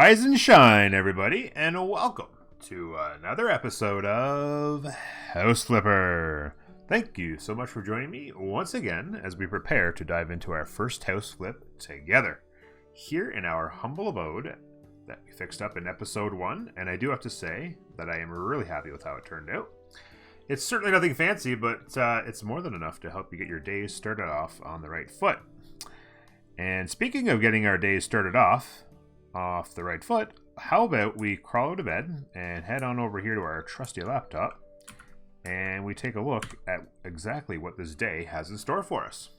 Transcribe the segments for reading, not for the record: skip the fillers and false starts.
Rise and shine, everybody, and welcome to another episode of House Flipper. Thank you so much for joining me once again as we prepare to dive into our first house flip together here in our humble abode that we fixed up in episode 1, and I do have to say that I am really happy with how it turned out. It's certainly nothing fancy, but it's more than enough to help you get your days started off on the right foot. And speaking of getting our days started off the right foot, how about we crawl out of bed and head on over here to our trusty laptop and we take a look at exactly what this day has in store for us.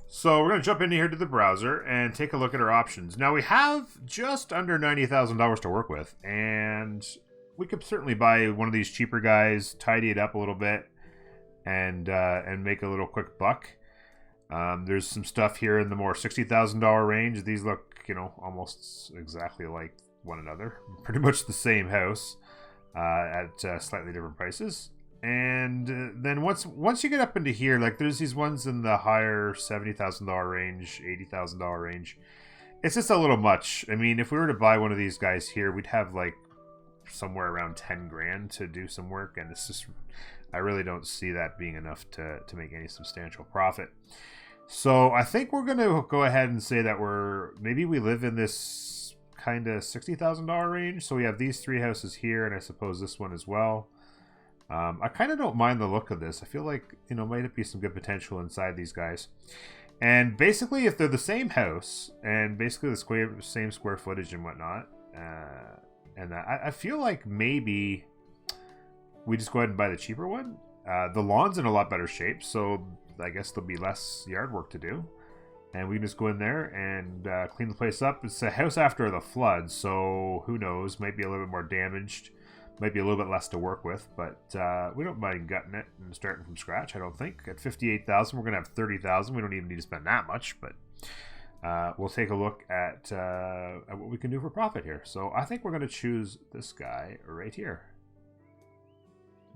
So we're going to jump in here to the browser and take a look at our options. Now we have just under $90,000 to work with, and we could certainly buy one of these cheaper guys, tidy it up a little bit, and make a little quick buck. There's some stuff here in the more $60,000 range. These look, almost exactly like one another. Pretty much the same house at slightly different prices. And then once you get up into here, like there's these ones in the higher $70,000 range, $80,000 range. It's just a little much. I mean, if we were to buy one of these guys here, we'd have like somewhere around 10 grand to do some work, and it's just, I really don't see that being enough to make any substantial profit. So I think we're going to go ahead and say that maybe we live in this kind of $60,000 range. So we have these three houses here, and I suppose this one as well. I kind of don't mind the look of this. I feel like, might be some good potential inside these guys. And basically, if they're the same house, and basically the same square footage and whatnot, and I feel like maybe we just go ahead and buy the cheaper one. The lawn's in a lot better shape, so I guess there'll be less yard work to do. And we can just go in there and clean the place up. It's a house after the flood, so who knows? Might be a little bit more damaged. Might be a little bit less to work with, but we don't mind gutting it and starting from scratch, I don't think. At $58,000, we're going to have $30,000. We don't even need to spend that much, but we'll take a look at what we can do for profit here. So I think we're going to choose this guy right here.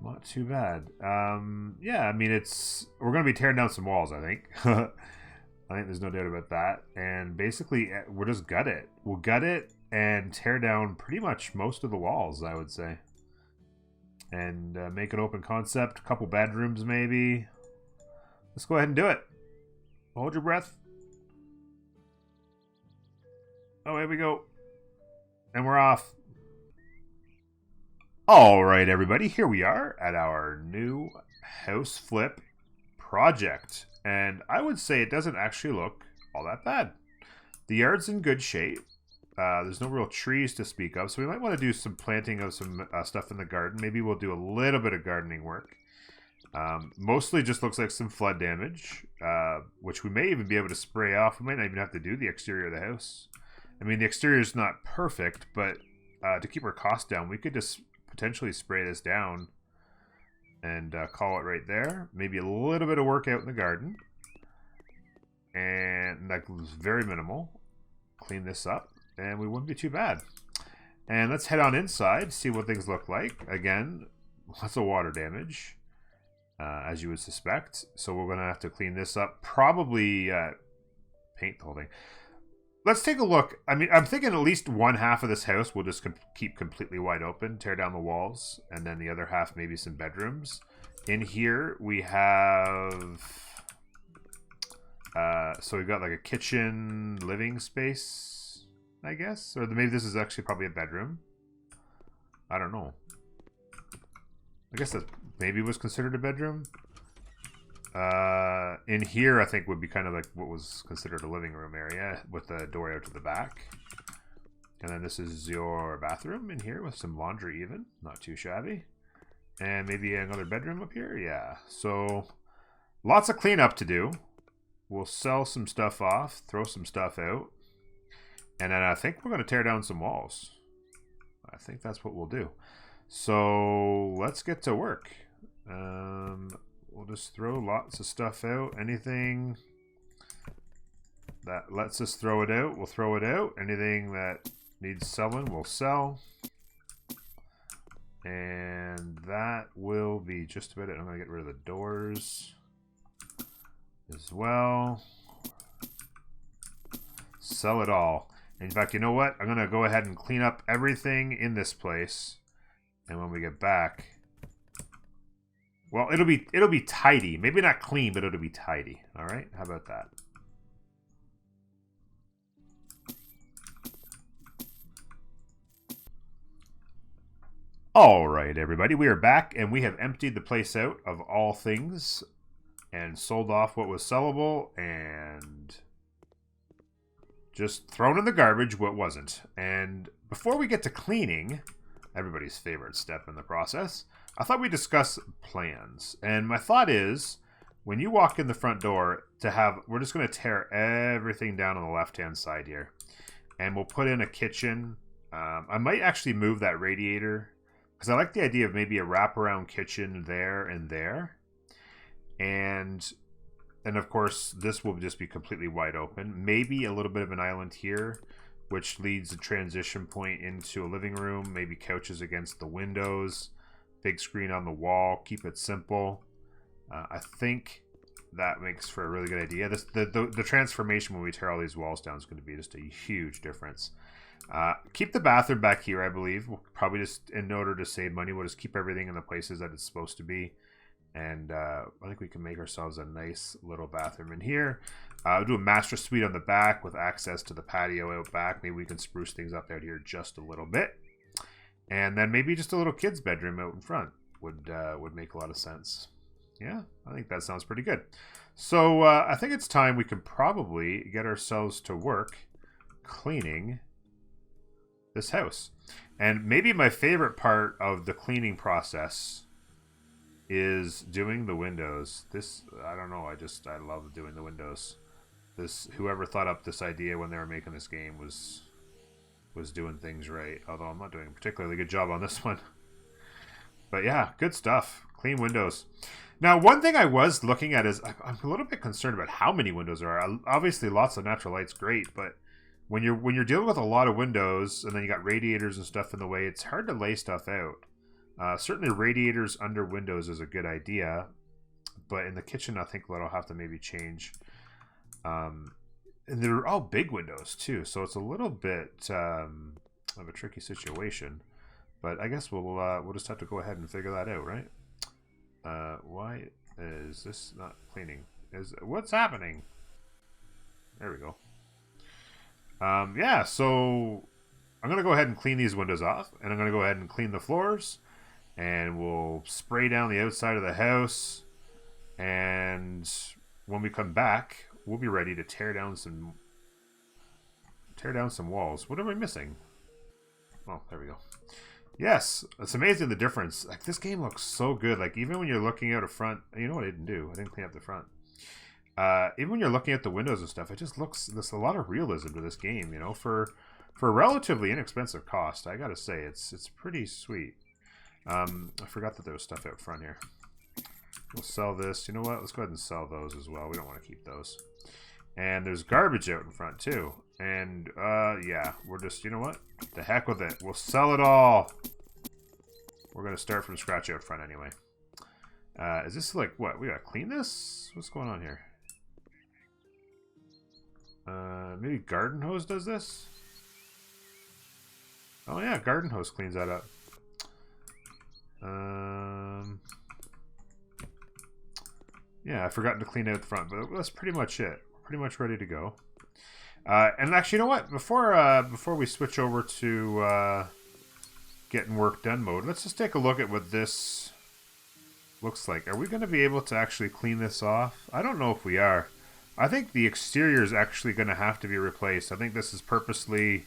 Not too bad. Yeah, I mean, we're going to be tearing down some walls, I think. I think there's no doubt about that. And basically, we'll just gut it. We'll gut it and tear down pretty much most of the walls, I would say. And make an open concept. A couple bedrooms, maybe. Let's go ahead and do it. Hold your breath. Oh, here we go. And we're off. All right, everybody. Here we are at our new house flip project. And I would say it doesn't actually look all that bad. The yard's in good shape. There's no real trees to speak of, so we might want to do some planting of some stuff in the garden. Maybe we'll do a little bit of gardening work. Mostly just looks like some flood damage, which we may even be able to spray off. We might not even have to do the exterior of the house. I mean, the exterior is not perfect, but to keep our costs down, we could just potentially spray this down and call it right there. Maybe a little bit of work out in the garden. And that was very minimal. Clean this up. And we wouldn't be too bad. And let's head on inside, see what things look like. Again, lots of water damage, as you would suspect. So we're going to have to clean this up. Probably paint the whole thing. Let's take a look. I mean, I'm thinking at least one half of this house we'll just keep completely wide open, tear down the walls, and then the other half maybe some bedrooms. In here, we have... so we've got like a kitchen living space, I guess, or maybe this is actually probably a bedroom. I don't know. I guess that maybe was considered a bedroom. In here, I think would be kind of like what was considered a living room area with the door out to the back. And then this is your bathroom in here with some laundry even. Not too shabby. And maybe another bedroom up here. Yeah. So lots of cleanup to do. We'll sell some stuff off, throw some stuff out. And then I think we're going to tear down some walls. I think that's what we'll do. So let's get to work. We'll just throw lots of stuff out. Anything that lets us throw it out, we'll throw it out. Anything that needs selling, we'll sell. And that will be just about it. I'm going to get rid of the doors as well. Sell it all. In fact, you know what? I'm going to go ahead and clean up everything in this place. And when we get back... Well, it'll be tidy. Maybe not clean, but it'll be tidy. All right? How about that? All right, everybody. We are back, and we have emptied the place out of all things and sold off what was sellable and just thrown in the garbage what wasn't. And before we get to cleaning, everybody's favorite step in the process, I thought we'd discuss plans. And my thought is, when you walk in the front door, we're just going to tear everything down on the left-hand side here. And we'll put in a kitchen. I might actually move that radiator, because I like the idea of maybe a wraparound kitchen there and there. And of course, this will just be completely wide open. Maybe a little bit of an island here, which leads a transition point into a living room. Maybe couches against the windows. Big screen on the wall. Keep it simple. I think that makes for a really good idea. The transformation when we tear all these walls down is going to be just a huge difference. Keep the bathroom back here, I believe. We'll probably just, in order to save money, we'll just keep everything in the places that it's supposed to be. And I think we can make ourselves a nice little bathroom in here. We'll do a master suite on the back with access to the patio out back. Maybe we can spruce things up out here just a little bit. And then maybe just a little kid's bedroom out in front would make a lot of sense. Yeah, I think that sounds pretty good. So I think it's time we can probably get ourselves to work cleaning this house. And maybe my favorite part of the cleaning process is doing the windows. I don't know, I love doing the windows. Whoever thought up this idea when they were making this game was doing things right. Although I'm not doing a particularly good job on this one. But yeah, good stuff. Clean windows. Now, one thing I was looking at is I'm a little bit concerned about how many windows there are. Obviously, lots of natural light's great, but when you're dealing with a lot of windows and then you got radiators and stuff in the way, it's hard to lay stuff out. Certainly radiators under windows is a good idea, but in the kitchen I think that'll have to maybe change. And they're all big windows too, so it's a little bit of a tricky situation. But I guess we'll just have to go ahead and figure that out, right? Why is this not cleaning? What's happening? There we go. Yeah, so I'm going to go ahead and clean these windows off, and I'm going to go ahead and clean the floors, and we'll spray down the outside of the house, and when we come back, we'll be ready to tear down some walls. What am I missing? Oh, there we go. Yes, it's amazing the difference. Like, this game looks so good. Like, even when you're looking out a front, you know what I didn't do? I didn't clean up the front. Even when you're looking at the windows and stuff, there's a lot of realism to this game, you know, for a relatively inexpensive cost. I gotta say, it's pretty sweet. I forgot that there was stuff out front here. We'll sell this. You know what? Let's go ahead and sell those as well. We don't want to keep those. And there's garbage out in front too. And yeah, we're just, you know what? The heck with it. We'll sell it all. We're gonna start from scratch out front anyway. Is this like what? We gotta clean this? What's going on here? Maybe garden hose does this? Oh yeah, garden hose cleans that up. Yeah, I've forgotten to clean out the front, but that's pretty much it. We're pretty much ready to go. And actually, you know what? Before we switch over to getting work done mode, let's just take a look at what this looks like. Are we going to be able to actually clean this off? I don't know if we are. I think the exterior is actually going to have to be replaced. I think this is purposely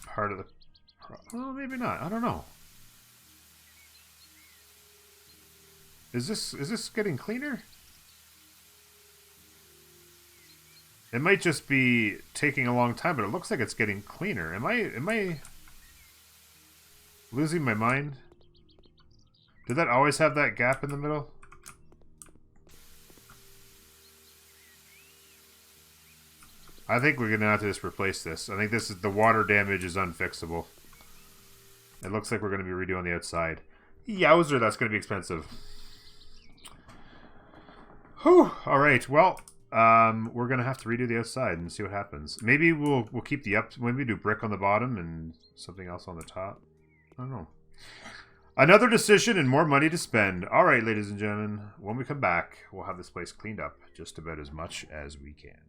part of the... Well, maybe not. I don't know. Is this getting cleaner? It might just be taking a long time, but it looks like it's getting cleaner. Am I losing my mind? Did that always have that gap in the middle? I think we're gonna have to just replace this. I think the water damage is unfixable. It looks like we're gonna be redoing the outside. Yowzer, that's gonna be expensive. Whew. All right. Well, we're gonna have to redo the outside and see what happens. Maybe we'll keep the up. Maybe do brick on the bottom and something else on the top. I don't know. Another decision and more money to spend. All right, ladies and gentlemen, when we come back, we'll have this place cleaned up just about as much as we can.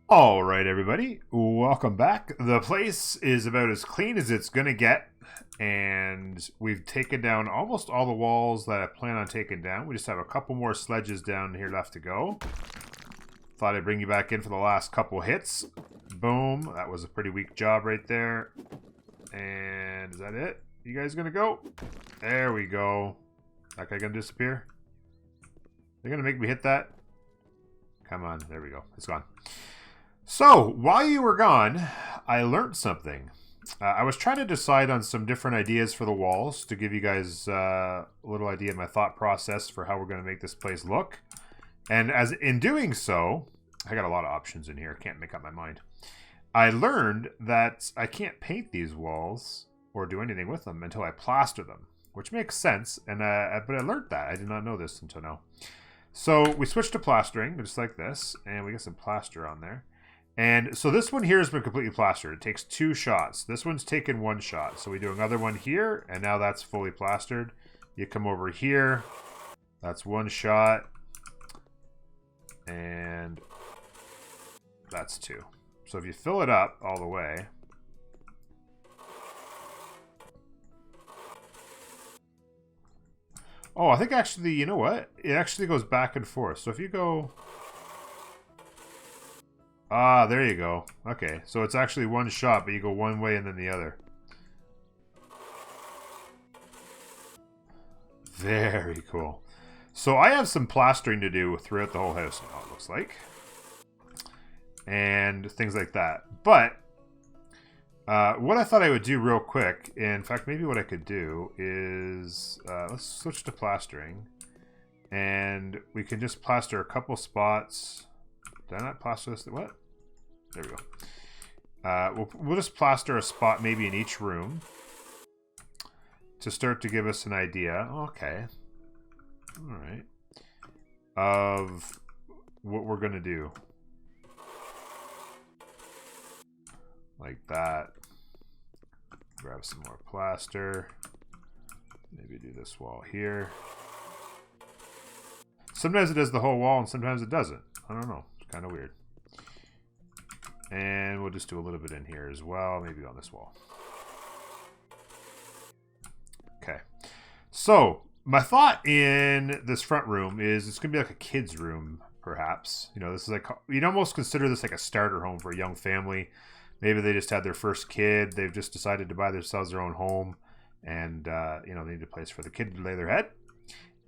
All right, everybody, welcome back. The place is about as clean as it's going to get, and we've taken down almost all the walls that I plan on taking down. We just have a couple more sledges down here left to go. Thought I'd bring you back in for the last couple hits. Boom. That was a pretty weak job right there. And is that it? You guys gonna go? There we go. That guy gonna disappear? They're gonna make me hit that? Come on, there we go. It's gone. So, while you were gone, I learned something. I was trying to decide on some different ideas for the walls to give you guys a little idea of my thought process for how we're gonna make this place look. And as in doing so, I got a lot of options in here. I can't make up my mind. I learned that I can't paint these walls or do anything with them until I plaster them, which makes sense. And but I learned that. I did not know this until now. So we switched to plastering, just like this, and we get some plaster on there. And so this one here has been completely plastered. It takes 2 shots. This one's taken 1 shot. So we do another one here, and now that's fully plastered. You come over here. That's 1 shot. And that's 2. So if you fill it up all the way, oh, I think actually, you know what? It actually goes back and forth. So if you go, there you go. Okay, so it's actually 1 shot, but you go one way and then the other. Very cool. So I have some plastering to do throughout the whole house now, it looks like. And things like that. But what I thought I would do real quick, in fact, maybe what I could do is let's switch to plastering, and we can just plaster a couple spots. Did I not plaster this? What? There we go. We'll just plaster a spot maybe in each room to start to give us an idea. Okay. All right. Of what we're gonna do. Like that. Grab some more plaster. Maybe do this wall here. Sometimes it does the whole wall and sometimes it doesn't. I don't know. It's kind of weird. And we'll just do a little bit in here as well. Maybe on this wall. Okay. So, my thought in this front room is it's going to be like a kid's room, perhaps. You know, this is like, you'd almost consider this like a starter home for a young family. Maybe they just had their first kid. They've just decided to buy themselves their own home. And, you know, they need a place for the kid to lay their head.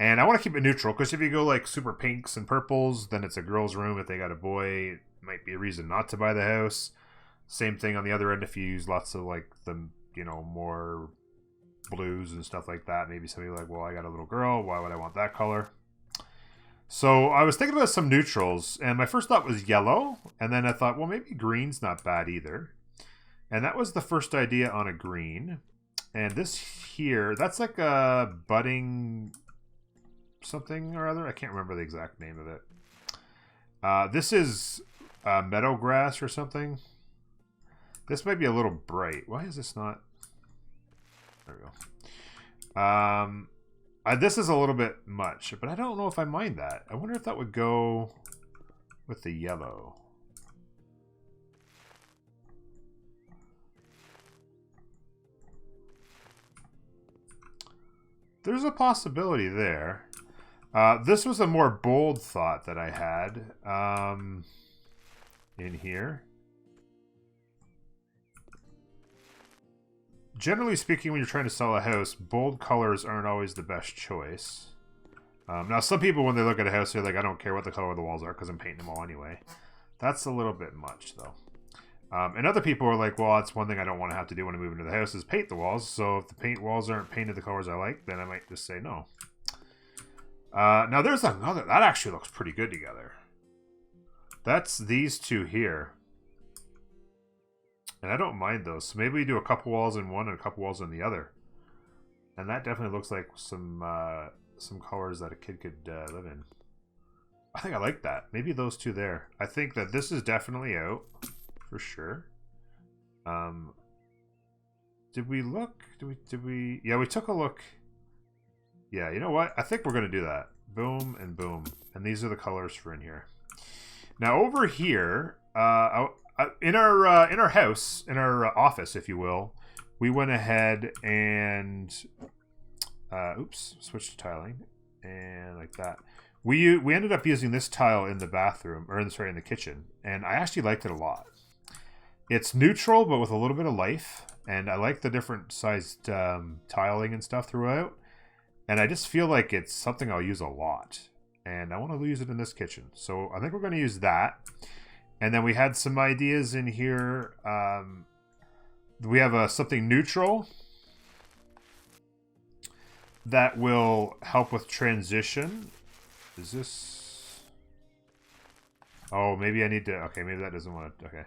And I want to keep it neutral, because if you go like super pinks and purples, then it's a girl's room. If they got a boy, it might be a reason not to buy the house. Same thing on the other end if you use lots of like the, you know, more blues and stuff like that. Maybe somebody like, well, I got a little girl. Why would I want that color? So I was thinking about some neutrals, and my first thought was yellow, and then I thought, well, maybe green's not bad either. And that was the first idea on a green. And this here, that's like a budding something or other. I can't remember the exact name of it. This is meadow grass or something. This might be a little bright. Why is this not? There we go. This is a little bit much, but I don't know if I mind that. I wonder if that would go with the yellow. There's a possibility there. This was a more bold thought that I had in here. Generally speaking, when you're trying to sell a house, bold colors aren't always the best choice. Now, some people, when they look at a house, they're like, I don't care what the color of the walls are because I'm painting them all anyway. That's a little bit much, though. And other people are like, well, that's one thing I don't want to have to do when I move into the house is paint the walls. So if the paint walls aren't painted the colors I like, then I might just say no. Now, there's another. That actually looks pretty good together. That's these two here. And I don't mind those. So maybe we do a couple walls in one and a couple walls in the other. And that definitely looks like some colors that a kid could live in. I think I like that. Maybe those two there. I think that this is definitely out for sure. Did we look? Did we? Yeah, we took a look. Yeah, you know what? I think we're gonna do that. Boom and boom, and these are the colors for in here. Now over here, in our house, in our office, if you will, we went ahead and switched to tiling, and like that. We ended up using this tile in the bathroom, or in the kitchen, and I actually liked it a lot. It's neutral, but with a little bit of life, and I like the different sized tiling and stuff throughout. And I just feel like it's something I'll use a lot, and I want to use it in this kitchen. So I think we're going to use that. And then we had some ideas in here. We have something neutral that will help with transition. Is this... Oh, maybe I need to... Okay, maybe that doesn't want to... Okay.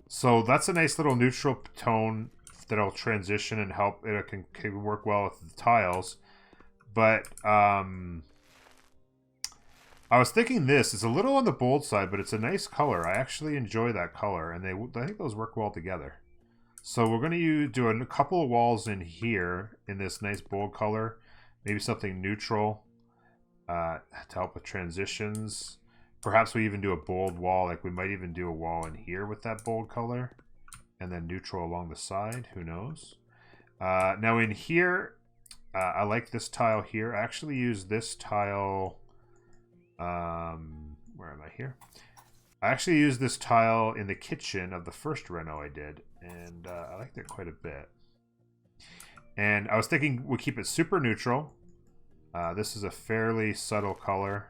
So that's a nice little neutral tone that'll transition and help. It can work well with the tiles. But I was thinking this is a little on the bold side, but it's a nice color. I actually enjoy that color, and I think those work well together. So we're going to do a couple of walls in here in this nice bold color. Maybe something neutral to help with transitions. Perhaps we even do a bold wall. Like we might even do a wall in here with that bold color. And then neutral along the side. Who knows? Now in here, I like this tile here. I actually use this tile... where am I here? I actually used this tile in the kitchen of the first reno I did. And I liked it quite a bit. And I was thinking we'll keep it super neutral. This is a fairly subtle color.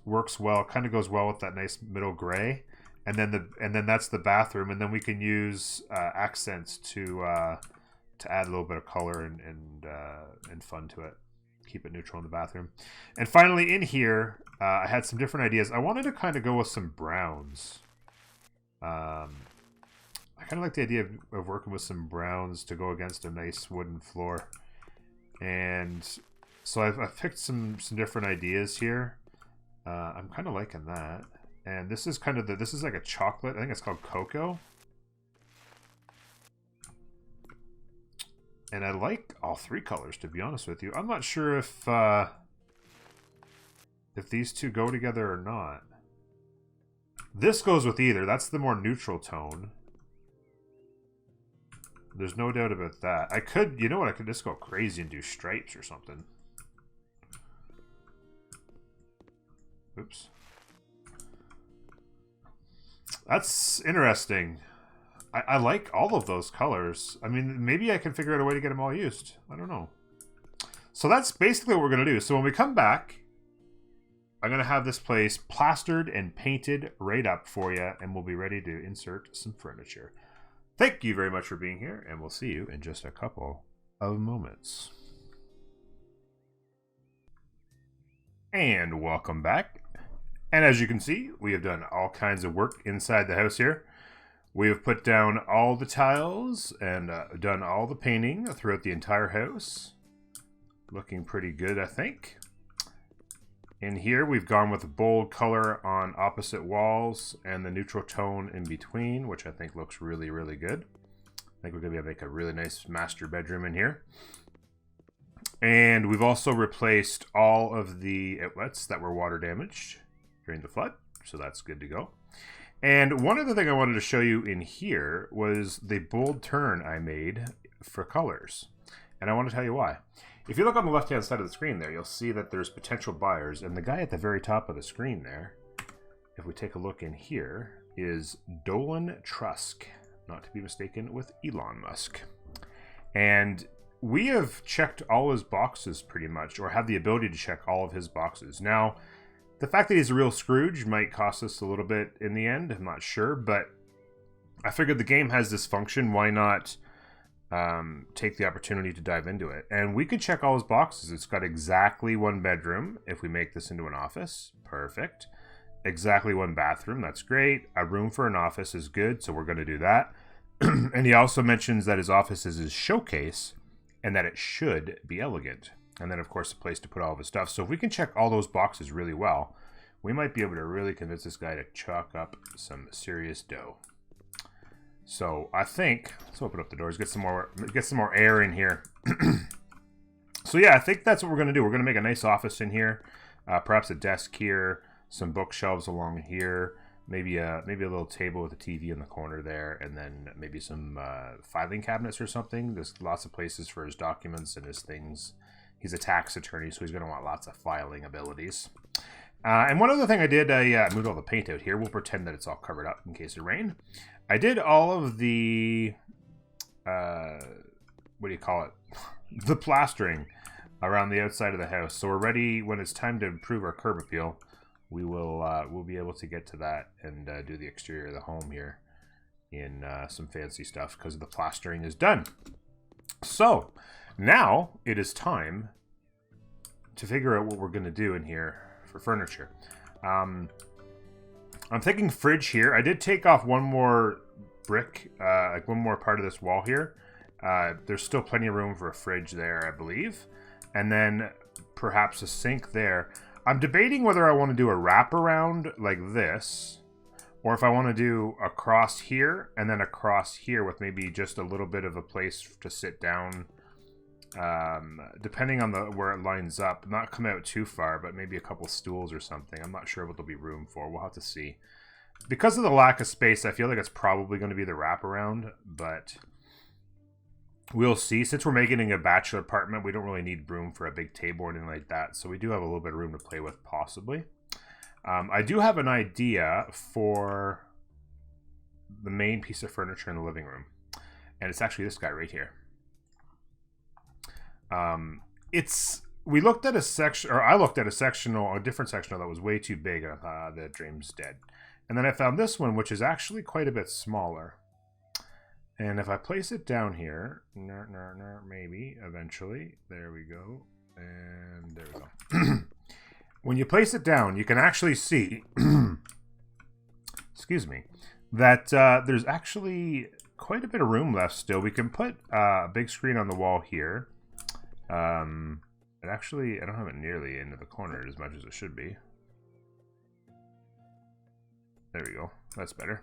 Works well, kind of goes well with that nice middle gray, and then that's the bathroom, and then we can use accents to add a little bit of color and fun to it. Keep it neutral in the bathroom, and finally in here, I had some different ideas. I wanted to kind of go with some browns. I kind of like the idea of working with some browns to go against a nice wooden floor, and so I've picked some different ideas here. I'm kind of liking that. And this is kind of this is like a chocolate. I think it's called cocoa. And I like all three colors, to be honest with you. I'm not sure if these two go together or not. This goes with either. That's the more neutral tone. There's no doubt about that. I could, you know what, I could just go crazy and do stripes or something. Oops. That's interesting. I like all of those colors. I mean, maybe I can figure out a way to get them all used. I don't know. So that's basically what we're going to do. So when we come back, I'm going to have this place plastered and painted right up for you, and we'll be ready to insert some furniture. Thank you very much for being here, and we'll see you in just a couple of moments. And welcome back. And as you can see, we have done all kinds of work inside the house here. We have put down all the tiles and done all the painting throughout the entire house. Looking pretty good, I think. In here, we've gone with a bold color on opposite walls and the neutral tone in between, which I think looks really, really good. I think we're going to be able to make a really nice master bedroom in here. And we've also replaced all of the outlets that were water damaged during the flood, so that's good to go. And one other thing I wanted to show you in here was the bold turn I made for colors. And I want to tell you why. If you look on the left-hand side of the screen there, you'll see that there's potential buyers. And the guy at the very top of the screen there, if we take a look in here, is Dolan Trusk, not to be mistaken with Elon Musk. And we have checked all his boxes pretty much, or have the ability to check all of his boxes. Now, the fact that he's a real Scrooge might cost us a little bit in the end. I'm not sure, but I figured the game has this function. Why not take the opportunity to dive into it? And we could check all his boxes. It's got exactly one bedroom if we make this into an office. Perfect. Exactly one bathroom. That's great. A room for an office is good, so we're going to do that. And he also mentions that his office is his showcase and that it should be elegant. And then, of course, a place to put all of his stuff. So if we can check all those boxes really well, we might be able to really convince this guy to chalk up some serious dough. So I think, let's open up the doors, get some more air in here. So yeah, I think that's what we're going to do. We're going to make a nice office in here. Perhaps a desk here, some bookshelves along here, maybe a little table with a TV in the corner there, and then maybe some filing cabinets or something. There's lots of places for his documents and his things. He's a tax attorney, so he's going to want lots of filing abilities. And one other thing I did, I moved all the paint out here. We'll pretend that it's all covered up in case of rain. I did all of the, what do you call it? The plastering around the outside of the house. So we're ready when it's time to improve our curb appeal. We'll be able to get to that and do the exterior of the home here in some fancy stuff because the plastering is done. So now it is time to figure out what we're going to do in here for furniture. I'm thinking fridge here. I did take off one more brick, like one more part of this wall here. There's still plenty of room for a fridge there, I believe. And then perhaps a sink there. I'm debating whether I want to do a wraparound like this, or if I want to do across here and then across here with maybe just a little bit of a place to sit down, depending on where it lines up. Not come out too far, but maybe a couple stools or something. I'm not sure what there'll be room for. We'll have to see. Because of the lack of space, I feel like it's probably going to be the wraparound, but we'll see. Since we're making it a bachelor apartment, we don't really need room for a big table or anything like that. So we do have a little bit of room to play with, possibly. I do have an idea for the main piece of furniture in the living room. And it's actually this guy right here. We looked at a section, or I looked at a different sectional that was way too big, and I thought, the dream's dead. And then I found this one, which is actually quite a bit smaller. And if I place it down here, maybe, eventually, there we go, and there we go. When you place it down, you can actually see, excuse me, that there's actually quite a bit of room left still. We can put a big screen on the wall here. Actually, I don't have it nearly into the corner as much as it should be. There we go, that's better.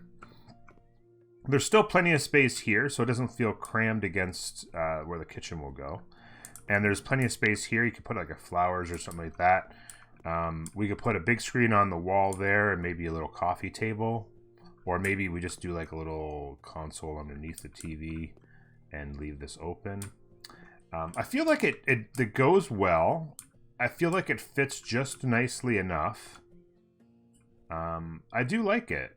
There's still plenty of space here, so it doesn't feel crammed against where the kitchen will go. And there's plenty of space here. You could put like a flowers or something like that. We could put a big screen on the wall there and maybe a little coffee table. Or maybe we just do like a little console underneath the TV and leave this open. I feel like it goes well. I feel like it fits just nicely enough. I do like it.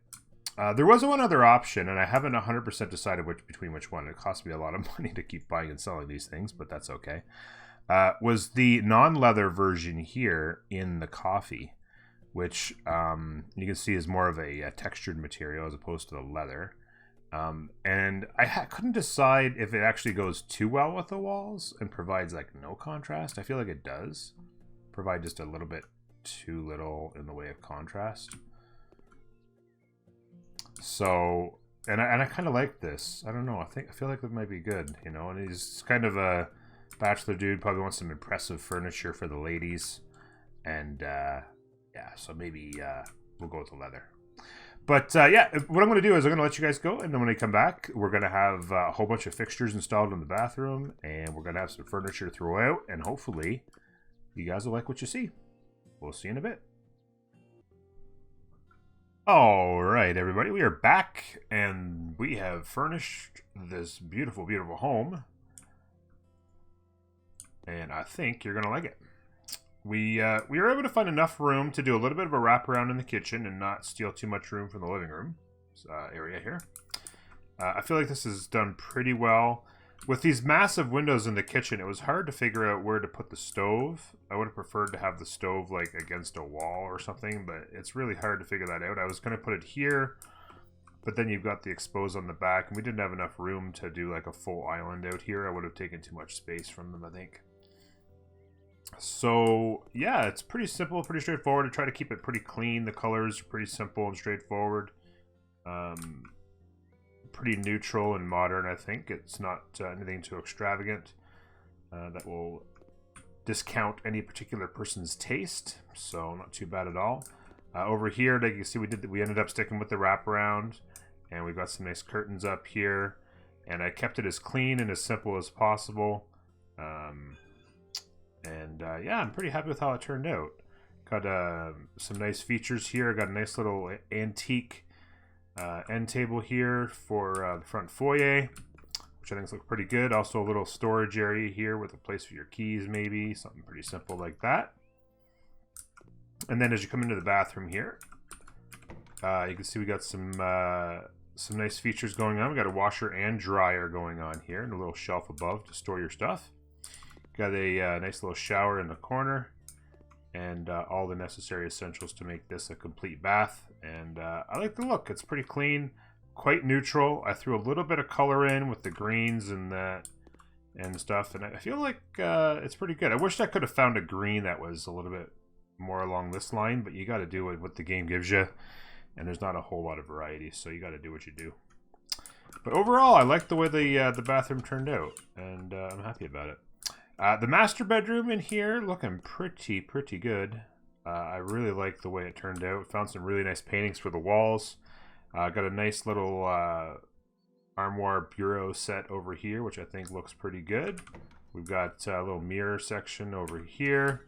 There was one other option, and I haven't 100% decided between which one. It cost me a lot of money to keep buying and selling these things, but that's okay. Was the non-leather version here in the coffee, which you can see is more of a textured material as opposed to the leather. And I couldn't decide if it actually goes too well with the walls and provides like no contrast. I feel like it does provide just a little bit too little in the way of contrast. So, and I kind of like this. I don't know. I feel like it might be good, you know. And he's kind of a bachelor dude. Probably wants some impressive furniture for the ladies. And yeah, so maybe we'll go with the leather. But yeah, what I'm going to do is I'm going to let you guys go, and then when I come back, we're going to have a whole bunch of fixtures installed in the bathroom, and we're going to have some furniture throughout, and hopefully you guys will like what you see. We'll see you in a bit. All right, everybody, we are back, and we have furnished this beautiful, beautiful home, and I think you're going to like it. We were able to find enough room to do a little bit of a wraparound in the kitchen and not steal too much room from the living room area here. I feel like this is done pretty well. With these massive windows in the kitchen, it was hard to figure out where to put the stove. I would have preferred to have the stove like against a wall or something, but it's really hard to figure that out. I was going to put it here, but then you've got the exposed on the back, and we didn't have enough room to do like a full island out here. I would have taken too much space from them, I think. So yeah, it's pretty simple, pretty straightforward. I try to keep it pretty clean. The colors are pretty simple and straightforward. Pretty neutral and modern, I think. It's not anything too extravagant that will discount any particular person's taste, so not too bad at all. Over here, like you see, we ended up sticking with the wraparound, and we've got some nice curtains up here, and I kept it as clean and as simple as possible. Yeah, I'm pretty happy with how it turned out. Got some nice features here. Got a nice little antique end table here for the front foyer, which I think looks pretty good. Also a little storage area here with a place for your keys, maybe. Something pretty simple like that. And then as you come into the bathroom here, you can see we got some nice features going on. We got a washer and dryer going on here, and a little shelf above to store your stuff. Got a nice little shower in the corner, and all the necessary essentials to make this a complete bath. And I like the look. It's pretty clean, quite neutral. I threw a little bit of color in with the greens and that and stuff, and I feel like it's pretty good. I wish I could have found a green that was a little bit more along this line, but you got to do what the game gives you, and there's not a whole lot of variety, so you got to do what you do. But overall, I like the way the bathroom turned out, and I'm happy about it. The master bedroom in here looking pretty good. I really like the way it turned out. Found some really nice paintings for the walls. Got a nice little armoire bureau set over here, which I think looks pretty good. We've got a little mirror section over here,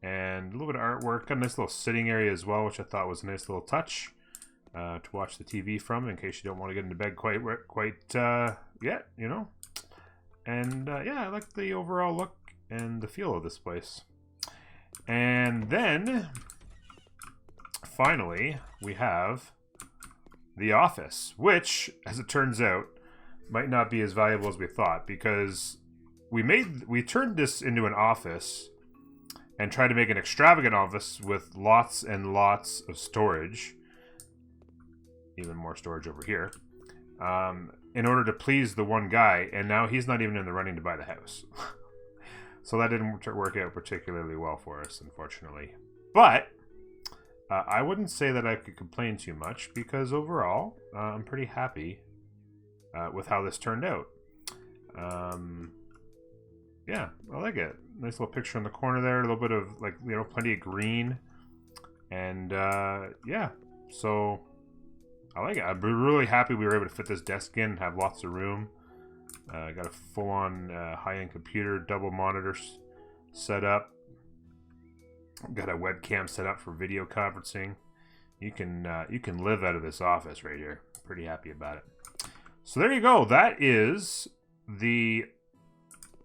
and a little bit of artwork. Got a nice little sitting area as well, which I thought was a nice little touch to watch the TV from, in case you don't want to get into bed quite yet, you know. And yeah, I like the overall look and the feel of this place. And then, finally, we have the office, which, as it turns out, might not be as valuable as we thought, because we turned this into an office and tried to make an extravagant office with lots and lots of storage. Even more storage over here. In order to please the one guy, and now he's not even in the running to buy the house. So that didn't work out particularly well for us, unfortunately. But I wouldn't say that I could complain too much, because overall, I'm pretty happy with how this turned out. Yeah, I like it. Nice little picture in the corner there, a little bit of, like, you know, plenty of green. And yeah, so I like it. I'm really happy we were able to fit this desk in and have lots of room. Got a full-on high-end computer, double monitors set up. Got a webcam set up for video conferencing. You can live out of this office right here. Pretty happy about it. So there you go. That is the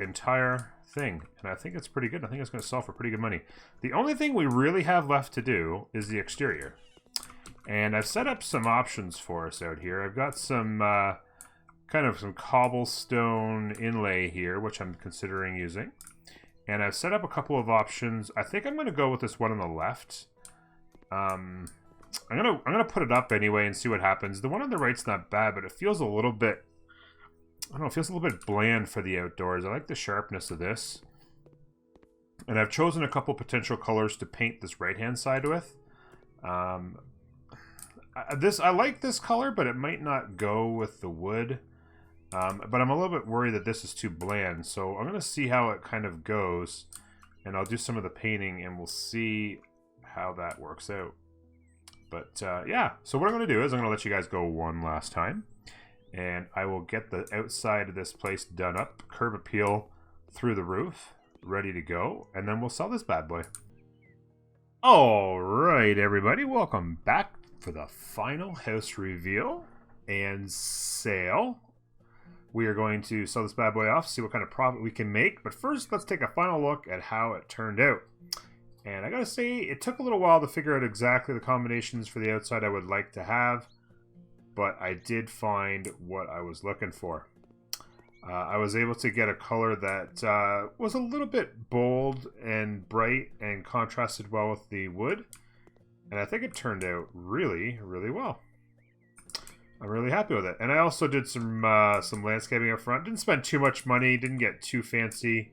entire thing, and I think it's pretty good. I think it's going to sell for pretty good money. The only thing we really have left to do is the exterior. And I've set up some options for us out here. I've got some kind of some cobblestone inlay here, which I'm considering using. And I've set up a couple of options. I think I'm going to go with this one on the left. I'm gonna put it up anyway and see what happens. The one on the right's not bad, but it feels a little bit, I don't know, it feels a little bit bland for the outdoors. I like the sharpness of this. And I've chosen a couple potential colors to paint this right-hand side with. I like this color, but it might not go with the wood. But I'm a little bit worried that this is too bland, so I'm going to see how it kind of goes, and I'll do some of the painting, and we'll see how that works out. But yeah, so what I'm going to do is I'm going to let you guys go one last time, and I will get the outside of this place done up, curb appeal through the roof, ready to go, and then we'll sell this bad boy. Alright everybody, welcome back for the final house reveal and sale. We are going to sell this bad boy off, see what kind of profit we can make. But first, let's take a final look at how it turned out. And I gotta say, it took a little while to figure out exactly the combinations for the outside I would like to have. But I did find what I was looking for. I was able to get a color that was a little bit bold and bright and contrasted well with the wood. And I think it turned out really, really well. I'm really happy with it. And I also did some landscaping up front. Didn't spend too much money. Didn't get too fancy.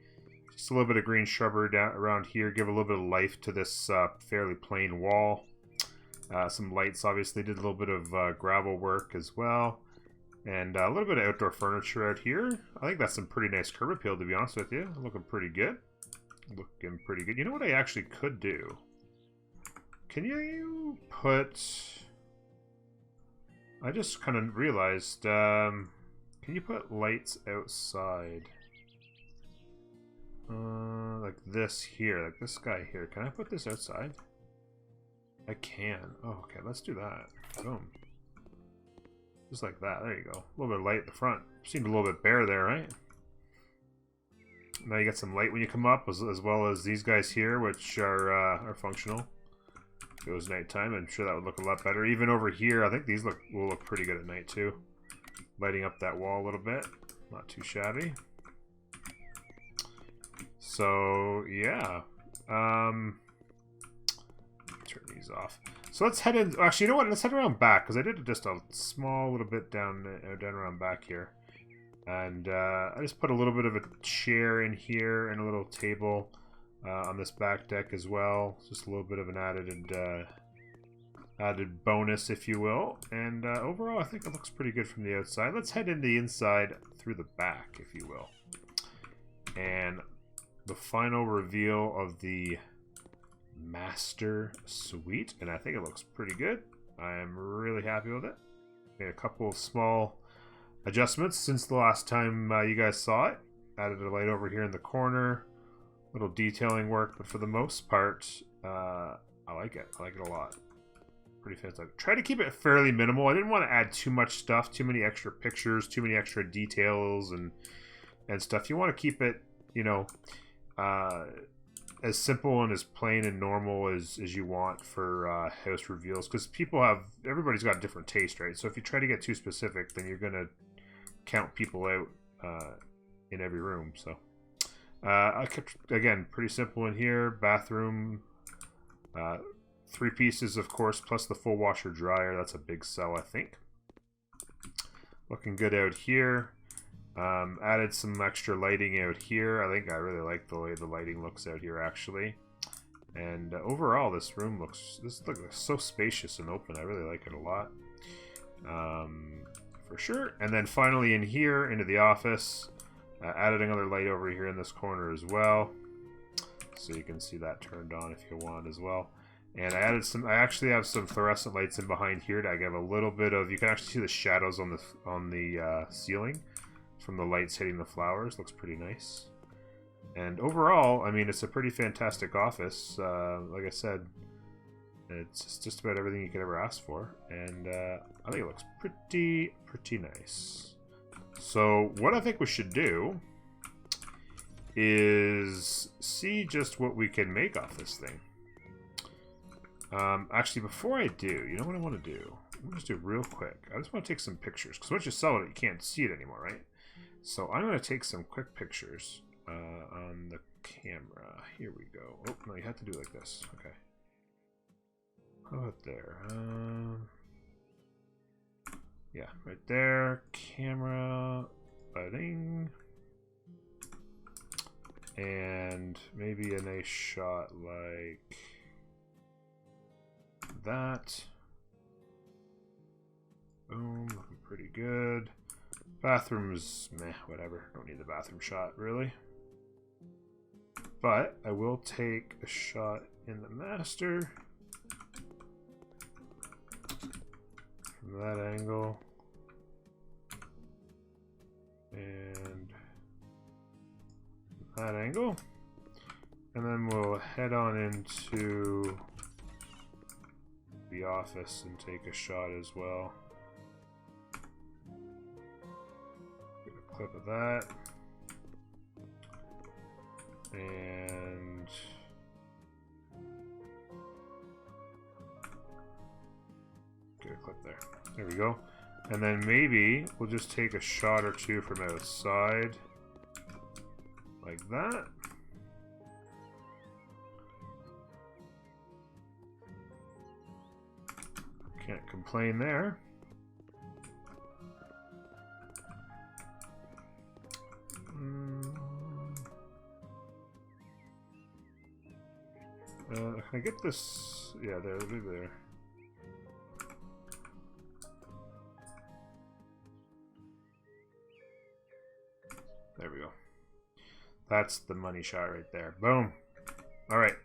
Just a little bit of green shrubbery down around here. Give a little bit of life to this fairly plain wall. Some lights, obviously. Did a little bit of gravel work as well. And a little bit of outdoor furniture out here. I think that's some pretty nice curb appeal, to be honest with you. Looking pretty good. Looking pretty good. You know what I actually could do? Can you put... I just kind of realized, can you put lights outside? Like this here, like this guy here. Can I put this outside? I can. Oh, okay, let's do that. Boom. Just like that. There you go. A little bit of light at the front. Seemed a little bit bare there, right? Now you got some light when you come up, as well as these guys here, which are functional. If it was nighttime, I'm sure that would look a lot better. Even over here, I think these will look pretty good at night too. Lighting up that wall a little bit. Not too shabby. So, yeah. Turn these off. So let's head in. Actually, you know what? Let's head around back, because I did just a small little bit down around back here. And I just put a little bit of a chair in here and a little table on this back deck as well. Just a little bit of an added bonus, if you will. And overall, I think it looks pretty good from the outside. Let's head in the inside through the back, if you will. And the final reveal of the master suite, and I think it looks pretty good. I am really happy with it. Made a couple of small adjustments since the last time you guys saw it. Added a light over here in the corner, little detailing work, but for the most part, I like it. I like it a lot. Pretty fantastic. Try to keep it fairly minimal. I didn't want to add too much stuff, too many extra pictures, too many extra details and stuff. You want to keep it, you know, as simple and as plain and normal as you want for house reveals, because everybody's got a different taste, right? So if you try to get too specific, then you're gonna count people out in every room. So I kept, again, pretty simple in here. Bathroom, 3 pieces, of course, plus the full washer dryer. That's a big sell, I think. Looking good out here. Added some extra lighting out here. I think I really like the way the lighting looks out here, actually. And overall, this room looks so spacious and open. I really like it a lot, for sure. And then finally in here, into the office, added another light over here in this corner as well, so you can see that turned on if you want as well. And I added some. I actually have some fluorescent lights in behind here to give a little bit of. You can actually see the shadows on the ceiling from the lights hitting the flowers. Looks pretty nice. And overall, I mean, it's a pretty fantastic office. Like I said, it's just about everything you could ever ask for, and I think it looks pretty nice. So what I think we should do is see just what we can make off this thing. Actually, before I do, you know what I want to do? I'm going to just do real quick. I just want to take some pictures, because once you sell it, you can't see it anymore, right? So I'm going to take some quick pictures on the camera. Here we go. Oh, no, you have to do it like this. Okay. How about there? Yeah, right there. Camera. Lighting. And maybe a nice shot like that. Boom, looking pretty good. Bathroom's meh, whatever. Don't need the bathroom shot, really. But I will take a shot in the master. From that angle. And that angle. And then we'll head on into the office and take a shot as well. Get a clip of that. And get a clip there. There we go. And then maybe we'll just take a shot or two from outside. Like that. Can't complain there. Can I get this? Yeah, there, it'll be there. There we go. That's the money shot right there. Boom. All right.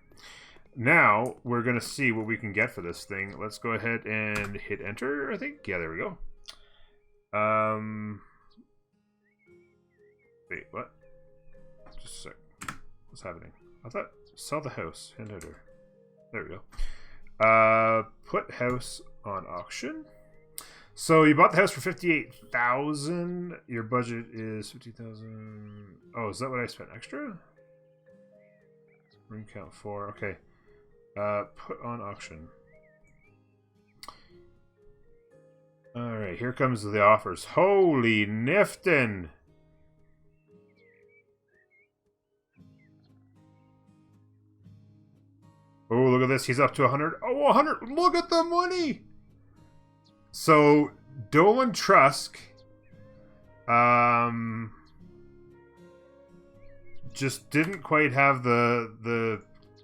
Now we're going to see what we can get for this thing. Let's go ahead and hit enter, I think. Yeah, there we go. Wait, what? Just a sec. What's happening? I thought sell the house. Hit enter. There we go. Put house on auction. So you bought the house for 58,000. Your budget is 50,000. Oh, is that what I spent extra? Room count 4. Okay. Put on auction. All right, here comes the offers. Holy Nifton! Oh, look at this. He's up to 100. Oh, 100. Look at the money. So, Dolan Trusk just didn't quite have the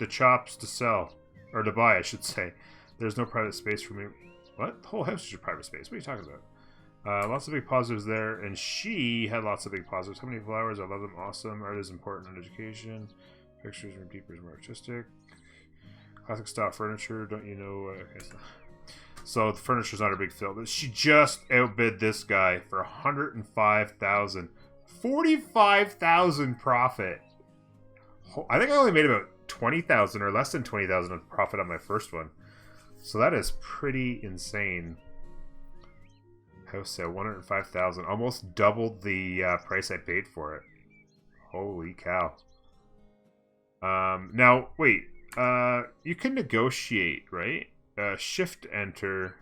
chops to sell. Or to buy, I should say. There's no private space for me. What? The whole house is your private space. What are you talking about? Lots of big positives there. And she had lots of big positives. How many flowers? I love them. Awesome. Art is important in education. Pictures are deeper, more artistic. Classic style furniture. Don't you know? Okay, so the furniture's not a big fill. But she just outbid this guy for 105,000. 45,000 profit. I think I only made about 20,000 or less than 20,000 of profit on my first one. So that is pretty insane. House sale, 105,000. Almost doubled the price I paid for it. Holy cow. Now, wait. You can negotiate, right? Shift enter.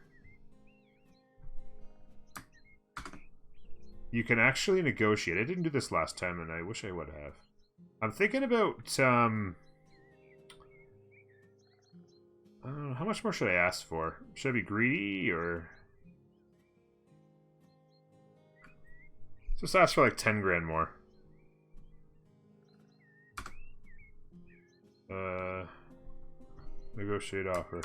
You can actually negotiate. I didn't do this last time, and I wish I would have. I'm thinking about, how much more should I ask for? Should I be greedy, or... Just ask for like 10 grand more. Negotiate offer.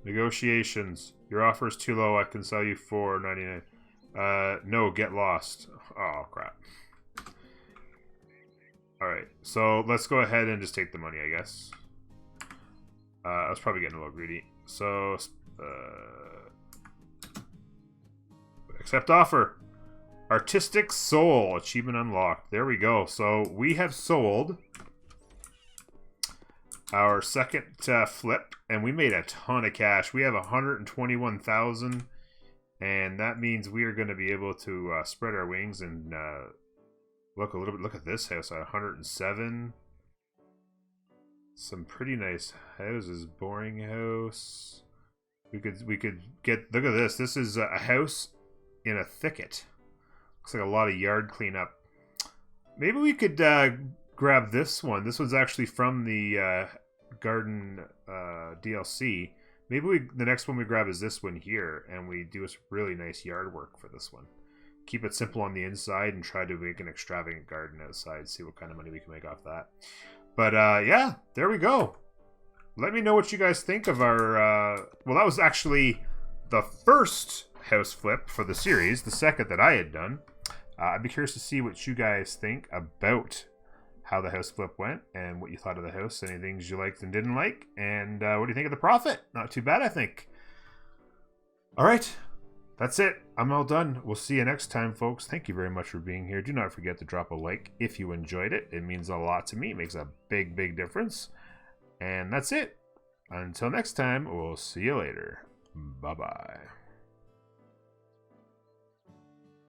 Negotiations. Your offer is too low. I can sell you for $99. No, get lost. Oh, crap. Alright, so let's go ahead and just take the money, I guess. I was probably getting a little greedy. So, accept offer. Artistic Soul. Achievement unlocked. There we go. So, we have sold our second flip, and we made a ton of cash. We have 121,000, and that means we are going to be able to spread our wings and look a little bit. Look at this house at 107. Some pretty nice houses. Boring house. We could get. Look at this. This is a house in a thicket. Looks like a lot of yard cleanup. Maybe we could grab this one. This one's actually from the garden DLC. Maybe the next one we grab is this one here, and we do some really nice yard work for this one. Keep it simple on the inside and try to make an extravagant garden outside. See what kind of money we can make off that. But yeah, there we go. Let me know what you guys think of our... well, that was actually the first house flip for the series, the second that I had done. I'd be curious to see what you guys think about how the house flip went and what you thought of the house. Any things you liked and didn't like. And what do you think of the profit? Not too bad, I think. All right. That's it. I'm all done. We'll see you next time, folks. Thank you very much for being here. Do not forget to drop a like if you enjoyed it. It means a lot to me. It makes a big, big difference. And that's it. Until next time, we'll see you later. Bye-bye.